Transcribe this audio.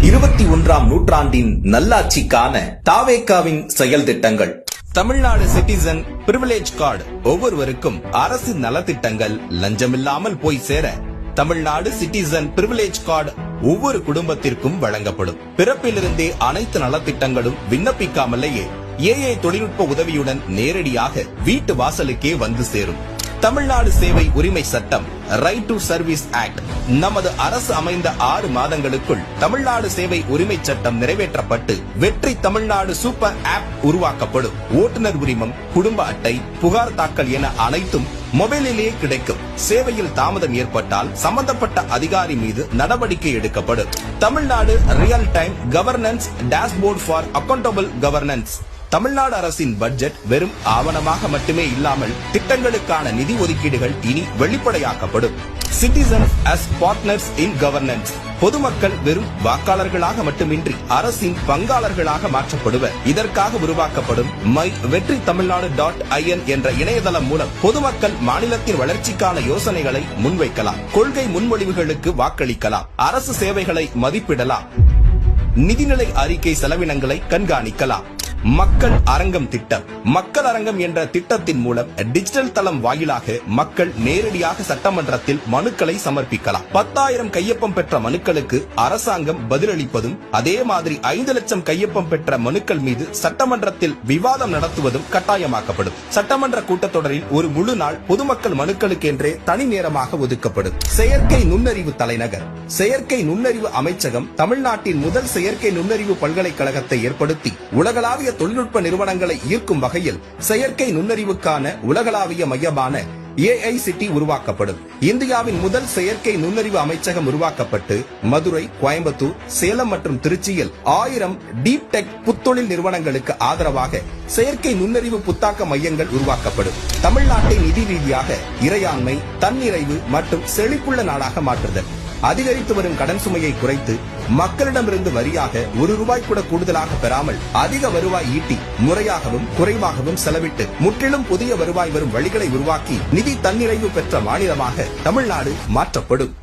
21ஆம் நூற்றாண்டின் நல்லாட்சிக்கான தாவேகாவின் செயல் திட்டங்கள். தமிழ்நாடு சிட்டிசன் பிரிவிலேஜ் கார்டு ஒவ்வொருவருக்கும் அரசு நலத்திட்டங்கள் லஞ்சமில்லாமல் போய் சேர தமிழ்நாடு சிட்டிசன் பிரிவிலேஜ் கார்டு ஒவ்வொரு குடும்பத்திற்கும் வழங்கப்படும். பிறப்பிலிருந்தே அனைத்து நலத்திட்டங்களும் விண்ணப்பிக்காமலேயே ஏஐ தொழில்நுட்ப உதவியுடன் நேரடியாக வீட்டு வாசலுக்கே வந்து சேரும். தமிழ்நாடு சேவை உரிமை சட்டம் ரைட் டு சர்வீஸ் ஆக்ட் நமது அரசு அமைந்த 6 மாதங்களுக்குள் தமிழ்நாடு சேவை உரிமை சட்டம் நிறைவேற்றப்பட்டு வெற்றி தமிழ்நாடு சூப்பர் ஆப் உருவாக்கப்படும். ஓட்டுநர் உரிமம், குடும்ப அட்டை, புகார் தாக்கல் என அனைத்தும் மொபைலிலேயே கிடைக்கும். சேவையில் தாமதம் ஏற்பட்டால் சம்பந்தப்பட்ட அதிகாரி மீது நடவடிக்கை எடுக்கப்படும். Tamil Nadu real time governance dashboard for accountable governance. Tamil Nadu அரசின் பட்ஜெட் வெறும் ஆவணமாக மட்டுமே இல்லாமல் திட்டங்களுக்கான நிதி ஒதுக்கீடுகள் இனி வெளிப்படையாக்கப்படும். Citizens as partners in governance. பொதுமக்கள் வெறும் வாக்காளர்களாக மட்டுமின்றி அரசின் பங்காளர்களாக மாற்றப்படுவர். இதற்காக உருவாக்கப்படும் மை வெற்றி தமிழ்நாடு .in என்ற இணையதளம் மூலம் பொதுமக்கள் மாநிலத்தின் வளர்ச்சிக்கான யோசனைகளை முன்வைக்கலாம், கொள்கை முன்மொழிவுகளுக்கு வாக்களிக்கலாம், அரசு சேவைகளை மதிப்பிடலாம், நிதிநிலை அறிக்கை செலவினங்களை கண்காணிக்கலாம். மக்கள் அரங்கம் திட்டம். மக்கள் அரங்கம் என்ற திட்டத்தின் மூலம் டிஜிட்டல் தளம் வாயிலாக மக்கள் நேரடியாக சட்டமன்றத்தில் மனுக்களை சமர்ப்பிக்கலாம். 10,000 கையொப்பம் பெற்ற மனுக்களுக்கு அரசாங்கம் பதிலளிப்பதும், அதே மாதிரி 5 லட்சம் கையொப்பம் பெற்ற மனுக்கள் மீது சட்டமன்றத்தில் விவாதம் நடத்துவதும் கட்டாயமாக்கப்படும். சட்டமன்ற கூட்டத்தொடரில் ஒரு முழு நாள் பொதுமக்கள் மனுக்களுக்கு என்றே தனி நேரமாக ஒதுக்கப்படும். செயற்கை நுண்ணறிவு தலைநகர். செயற்கை நுண்ணறிவு அமைச்சகம் தமிழ்நாட்டின் முதல் செயற்கை நுண்ணறிவு பல்கலைக்கழகத்தை ஏற்படுத்தி உலகளாவிய தொழில்நுட்ப நிறுவனங்களை ஈர்க்கும் வகையில் செயற்கை நுண்ணறிவுக்கான உலகளாவிய மையமான AICT உருவாக்கப்படும். இந்தியாவின் முதல் செயற்கை நுண்ணறிவு அமைச்சகம் உருவாக்கப்பட்டு மதுரை, கோயம்புத்தூர், சேலம் மற்றும் திருச்சியில் 1000 டீப் டெக் புத்தொழில் நிறுவனங்களுக்கு ஆதரவாக செயற்கை நுண்ணறிவு புத்தாக்க மையங்கள் உருவாக்கப்படும். தமிழ்நாட்டை நிதி ரீதியாக இறையாண்மை, தன்னிறைவு மற்றும் செழிப்புள்ள நாடாக மாற்றுதல். அதிகரித்து வரும் கடன் சுமையை குறைத்து மக்களிடமிருந்து வரியாக ₹1 கூட கூடுதலாக பெறாமல் அதிக வருவாய் ஈட்டி முறையாகவும் குறைவாகவும் செலவிட்டு முற்றிலும் புதிய வருவாய் வரும் வழிகளை உருவாக்கி நிதி தன்னிறைவு பெற்ற மாநிலமாக தமிழ்நாடு மாற்றப்படும்.